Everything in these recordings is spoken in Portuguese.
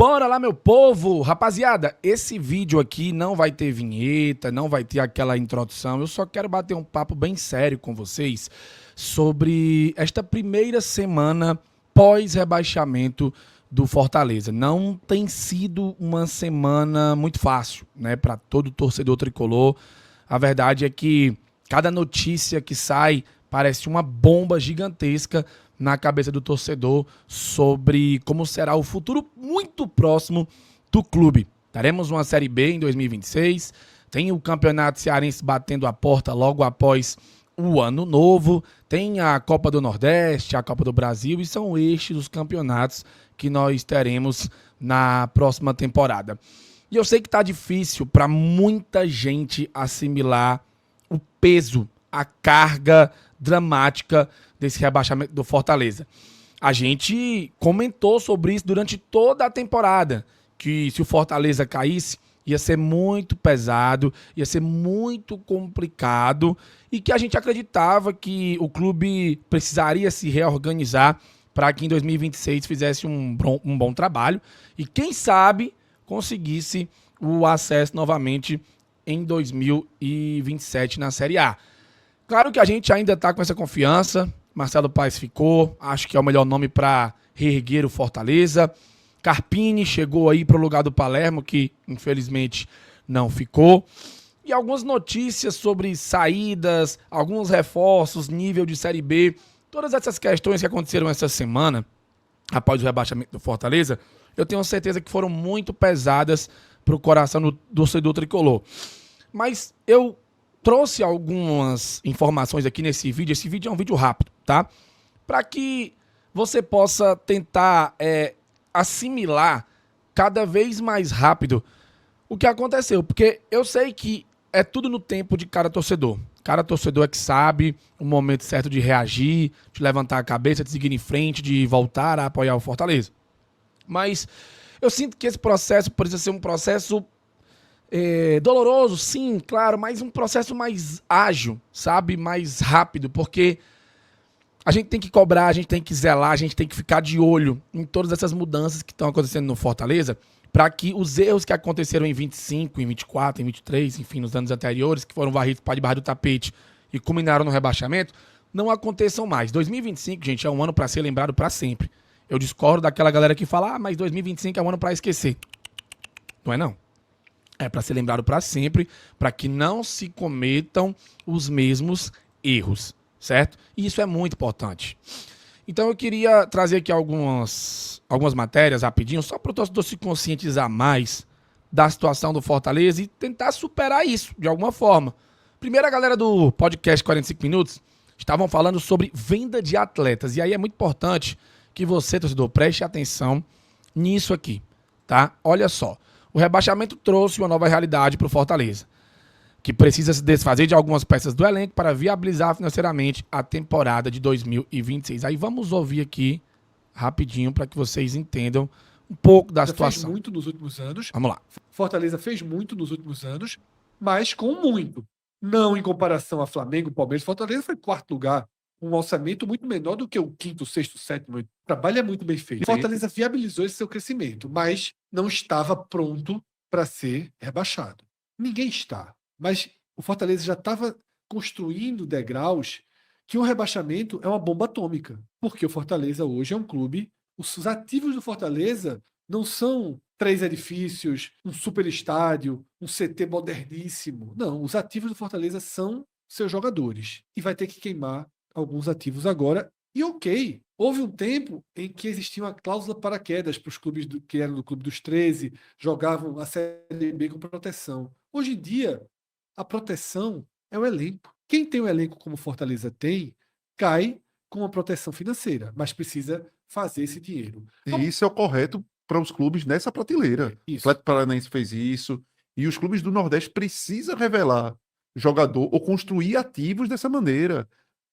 Bora lá, meu povo! Rapaziada, esse vídeo aqui não vai ter vinheta, não vai ter aquela introdução. Eu só quero bater um papo bem sério com vocês sobre esta primeira semana pós-rebaixamento do Fortaleza. Não tem sido uma semana muito fácil, né, para todo torcedor tricolor. A verdade é que cada notícia que sai parece uma bomba gigantesca na cabeça do torcedor sobre como será o futuro muito próximo do clube. Teremos uma Série B em 2026, tem o Campeonato Cearense batendo a porta logo após o Ano Novo, tem a Copa do Nordeste, a Copa do Brasil, e são estes os campeonatos que nós teremos na próxima temporada. E eu sei que tá difícil para muita gente assimilar o peso, a carga dramática desse rebaixamento do Fortaleza. A gente comentou sobre isso durante toda a temporada, que se o Fortaleza caísse, ia ser muito pesado, ia ser muito complicado, e que a gente acreditava que o clube precisaria se reorganizar para que em 2026 fizesse um bom trabalho, e quem sabe conseguisse o acesso novamente em 2027 na Série A. Claro que a gente ainda está com essa confiança. Marcelo Paes ficou, acho que é o melhor nome para reerguer o Fortaleza. Carpini chegou aí para o lugar do Palermo, que infelizmente não ficou. E algumas notícias sobre saídas, alguns reforços, nível de Série B. Todas essas questões que aconteceram essa semana, após o rebaixamento do Fortaleza, eu tenho certeza que foram muito pesadas para o coração do torcedor tricolor. Mas eu trouxe algumas informações aqui nesse vídeo. Esse vídeo é um vídeo rápido, tá? Para que você possa tentar assimilar cada vez mais rápido o que aconteceu. Porque eu sei que é tudo no tempo de cada torcedor. Cada torcedor é que sabe o momento certo de reagir, de levantar a cabeça, de seguir em frente, de voltar a apoiar o Fortaleza. Mas eu sinto que esse processo precisa ser um processo doloroso, sim, claro, mas um processo mais ágil, sabe? Mais rápido, porque a gente tem que cobrar, a gente tem que zelar, a gente tem que ficar de olho em todas essas mudanças que estão acontecendo no Fortaleza, para que os erros que aconteceram em 25, em 24, em 23, enfim, nos anos anteriores, que foram varridos para debaixo do tapete e culminaram no rebaixamento, não aconteçam mais. 2025, gente, é um ano para ser lembrado para sempre. Eu discordo daquela galera que fala, mas 2025 é um ano para esquecer. Não é não. É para ser lembrado para sempre, para que não se cometam os mesmos erros, certo? E isso é muito importante. Então eu queria trazer aqui algumas matérias rapidinho, só para o torcedor se conscientizar mais da situação do Fortaleza e tentar superar isso de alguma forma. Primeiro, a galera do podcast 45 Minutos estavam falando sobre venda de atletas. E aí é muito importante que você, torcedor, preste atenção nisso aqui, tá? Olha só. O rebaixamento trouxe uma nova realidade para o Fortaleza, que precisa se desfazer de algumas peças do elenco para viabilizar financeiramente a temporada de 2026. Aí vamos ouvir aqui rapidinho para que vocês entendam um pouco da situação. Fez muito nos últimos anos. Vamos lá. Fortaleza fez muito nos últimos anos, mas com muito. Não em comparação a Flamengo, Palmeiras. Fortaleza foi quarto lugar. Um orçamento muito menor do que o quinto, sexto, sétimo. O trabalho é muito bem feito. Fortaleza viabilizou esse seu crescimento, mas não estava pronto para ser rebaixado. Ninguém está. Mas o Fortaleza já estava construindo degraus que o rebaixamento é uma bomba atômica. Porque o Fortaleza hoje é um clube. Os ativos do Fortaleza não são 3 edifícios, um super estádio, um CT moderníssimo. Não, os ativos do Fortaleza são seus jogadores. E vai ter que queimar alguns ativos agora. E ok, houve um tempo em que existia uma cláusula paraquedas para os clubes que eram do Clube dos 13, jogavam a Série B com proteção. Hoje em dia, a proteção é o elenco. Quem tem o elenco como Fortaleza tem, cai com uma proteção financeira, mas precisa fazer esse dinheiro. E isso é o correto para os clubes nessa prateleira. O Atlético Paranaense fez isso, e os clubes do Nordeste precisam revelar jogador ou construir ativos dessa maneira,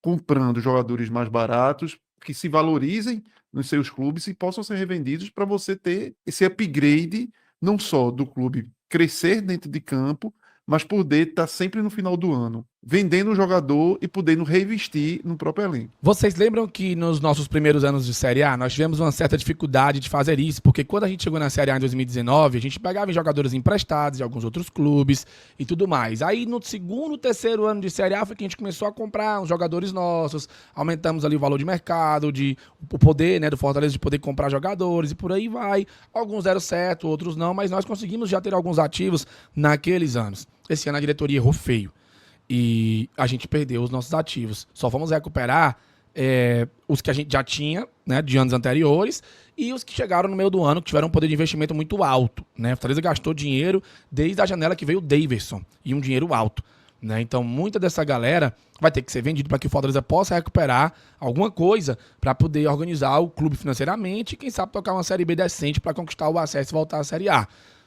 comprando jogadores mais baratos, que se valorizem nos seus clubes e possam ser revendidos para você ter esse upgrade, não só do clube crescer dentro de campo, mas poder estar sempre no final do ano vendendo o jogador e podendo reinvestir no próprio elenco. Vocês lembram que nos nossos primeiros anos de Série A, nós tivemos uma certa dificuldade de fazer isso, porque quando a gente chegou na Série A em 2019, a gente pegava em jogadores emprestados de alguns outros clubes e tudo mais. Aí no segundo, terceiro ano de Série A foi que a gente começou a comprar uns jogadores nossos, aumentamos ali o valor de mercado, o poder, né, do Fortaleza de poder comprar jogadores e por aí vai. Alguns deram certo, outros não, mas nós conseguimos já ter alguns ativos naqueles anos. Esse ano a diretoria errou feio. E a gente perdeu os nossos ativos. Só vamos recuperar os que a gente já tinha, né, de anos anteriores, e os que chegaram no meio do ano, que tiveram um poder de investimento muito alto. Né? A Fortaleza gastou dinheiro desde a janela que veio o Daverson, e um dinheiro alto. Né? Então, muita dessa galera vai ter que ser vendido para que o Fortaleza possa recuperar alguma coisa para poder organizar o clube financeiramente e, quem sabe, tocar uma Série B decente para conquistar o acesso e voltar à Série A.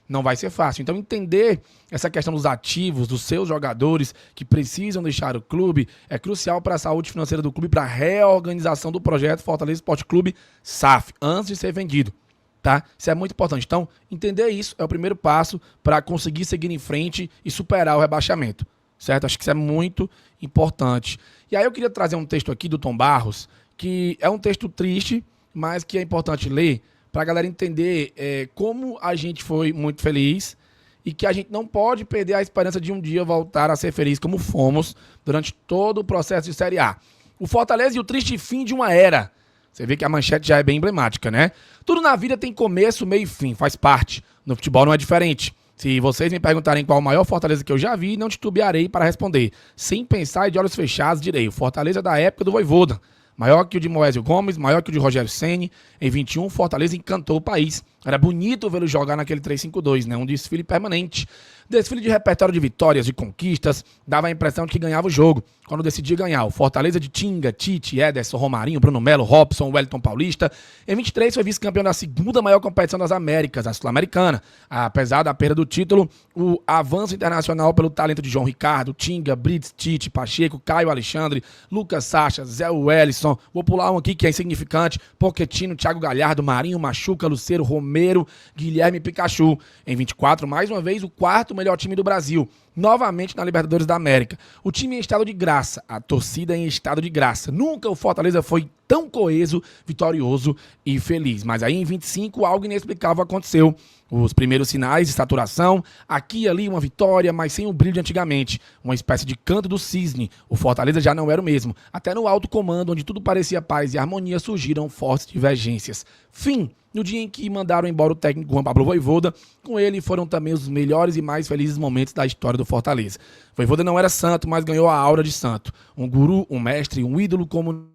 Não vai ser fácil. Então, entender essa questão dos ativos, dos seus jogadores que precisam deixar o clube, é crucial para a saúde financeira do clube, para a reorganização do projeto Fortaleza Esporte Clube SAF, antes de ser vendido. Tá? Isso é muito importante. Então, entender isso é o primeiro passo para conseguir seguir em frente e superar o rebaixamento. Certo? Acho que isso é muito importante. E aí eu queria trazer um texto aqui do Tom Barros, que é um texto triste, mas que é importante ler, para a galera entender como a gente foi muito feliz e que a gente não pode perder a esperança de um dia voltar a ser feliz como fomos durante todo o processo de Série A. O Fortaleza e o triste fim de uma era. Você vê que a manchete já é bem emblemática, né? Tudo na vida tem começo, meio e fim, faz parte. No futebol não é diferente. Se vocês me perguntarem qual o maior Fortaleza que eu já vi, não titubearei para responder. Sem pensar e de olhos fechados, direi: o Fortaleza da época do Vojvoda. Maior que o de Moésio Gomes, maior que o de Rogério Ceni. Em 21, Fortaleza encantou o país. Era bonito vê-lo jogar naquele 3-5-2, né? Um desfile permanente. Desfile de repertório de vitórias, de conquistas, dava a impressão de que ganhava o jogo. Quando decidia ganhar, o Fortaleza de Tinga, Tite, Ederson, Romarinho, Bruno Melo, Robson, Wellington Paulista. Em 23 foi vice-campeão da segunda maior competição das Américas, a Sul-Americana. Apesar da perda do título, o avanço internacional pelo talento de João Ricardo, Tinga, Brits, Tite, Pacheco, Caio Alexandre, Lucas Sacha, Zé Wellison. Vou pular um aqui que é insignificante: Pochettino, Thiago Galhardo, Marinho, Machuca, Lucero, Romero, Guilherme Pikachu. Em 24, mais uma vez, o quarto melhor time do Brasil, novamente na Libertadores da América. O time em estado de graça, a torcida em estado de graça. Nunca o Fortaleza foi tão coeso, vitorioso e feliz. Mas aí em 25 algo inexplicável aconteceu. Os primeiros sinais de saturação, aqui e ali uma vitória, mas sem o brilho de antigamente. Uma espécie de canto do cisne. O Fortaleza já não era o mesmo. Até no alto comando, onde tudo parecia paz e harmonia, surgiram fortes divergências. Fim. No dia em que mandaram embora o técnico Juan Pablo Vojvoda, com ele foram também os melhores e mais felizes momentos da história do Fortaleza. Vojvoda não era santo, mas ganhou a aura de santo. Um guru, um mestre, um ídolo como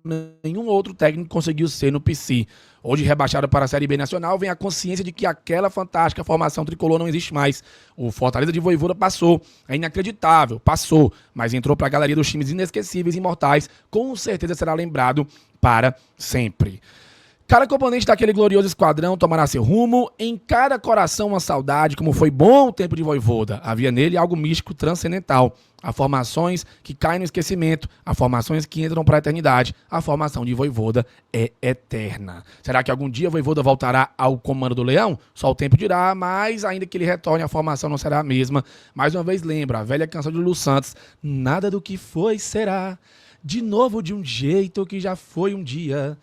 nenhum outro técnico conseguiu ser no PC. Hoje, rebaixado para a Série B Nacional, vem a consciência de que aquela fantástica formação tricolor não existe mais. O Fortaleza de Vojvoda passou. É inacreditável, passou, mas entrou para a galeria dos times inesquecíveis e imortais. Com certeza será lembrado para sempre. Cada componente daquele glorioso esquadrão tomará seu rumo, em cada coração uma saudade, como foi bom o tempo de Vojvoda. Havia nele algo místico transcendental. Há formações que caem no esquecimento, há formações que entram para a eternidade. A formação de Vojvoda é eterna. Será que algum dia Vojvoda voltará ao comando do Leão? Só o tempo dirá, mas ainda que ele retorne, a formação não será a mesma. Mais uma vez lembra a velha canção de Lulu Santos: nada do que foi será, de novo de um jeito que já foi um dia.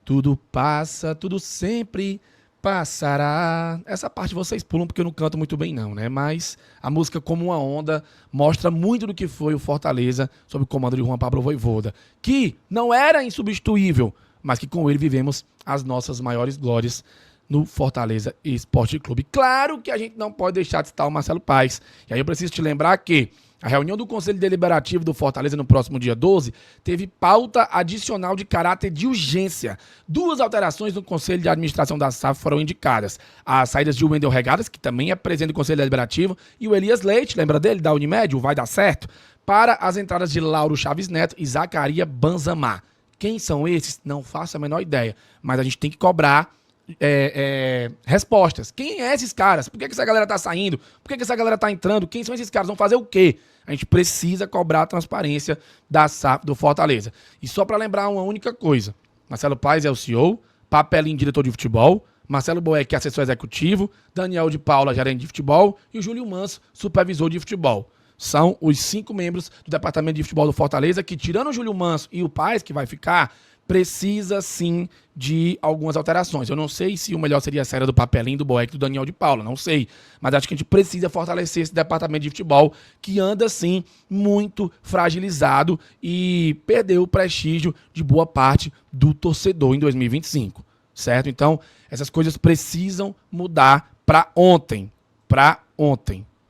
Tudo passa, tudo sempre passará. Essa parte vocês pulam porque eu não canto muito bem não, né? Mas a música Como uma Onda mostra muito do que foi o Fortaleza sob o comando de Juan Pablo Vojvoda, que não era insubstituível, mas que com ele vivemos as nossas maiores glórias no Fortaleza Esporte Clube. Claro que a gente não pode deixar de citar o Marcelo Paes. E aí eu preciso te lembrar que a reunião do Conselho Deliberativo do Fortaleza no próximo dia 12 teve pauta adicional de caráter de urgência. 2 alterações no Conselho de Administração da SAF foram indicadas: as saídas de Wendel Regadas, que também é presidente do Conselho Deliberativo, e o Elias Leite, lembra dele, da Unimed, o Vai Dar Certo, para as entradas de Lauro Chaves Neto e Zacaria Banzamar. Quem são esses? Não faço a menor ideia, mas a gente tem que cobrar respostas. Quem é esses caras? Por que essa galera tá saindo? Por que essa galera tá entrando? Quem são esses caras? Vão fazer o quê? A gente precisa cobrar a transparência da SAF do Fortaleza. E só para lembrar uma única coisa: Marcelo Paes é o CEO, Papelinho, diretor de futebol, Marcelo Boeck, assessor executivo, Daniel de Paula, gerente de futebol, e o Júlio Manso, supervisor de futebol. São os 5 membros do departamento de futebol do Fortaleza que, tirando o Júlio Manso e o Paes, que vai ficar, precisa sim de algumas alterações. Eu não sei se o melhor seria a saída do Papelinho, do Boeck e do Daniel de Paula, não sei. Mas acho que a gente precisa fortalecer esse departamento de futebol que anda, sim, muito fragilizado e perdeu o prestígio de boa parte do torcedor em 2025, certo? Então, essas coisas precisam mudar pra ontem,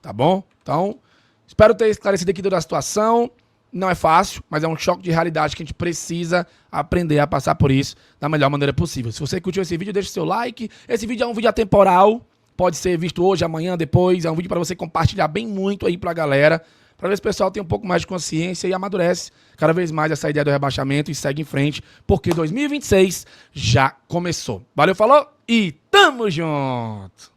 tá bom? Então, espero ter esclarecido aqui toda a situação. Não é fácil, mas é um choque de realidade que a gente precisa aprender a passar por isso da melhor maneira possível. Se você curtiu esse vídeo, deixa o seu like. Esse vídeo é um vídeo atemporal, pode ser visto hoje, amanhã, depois. É um vídeo para você compartilhar bem muito aí pra galera, para ver se o pessoal tem um pouco mais de consciência e amadurece cada vez mais essa ideia do rebaixamento e segue em frente, porque 2026 já começou. Valeu, falou e tamo junto!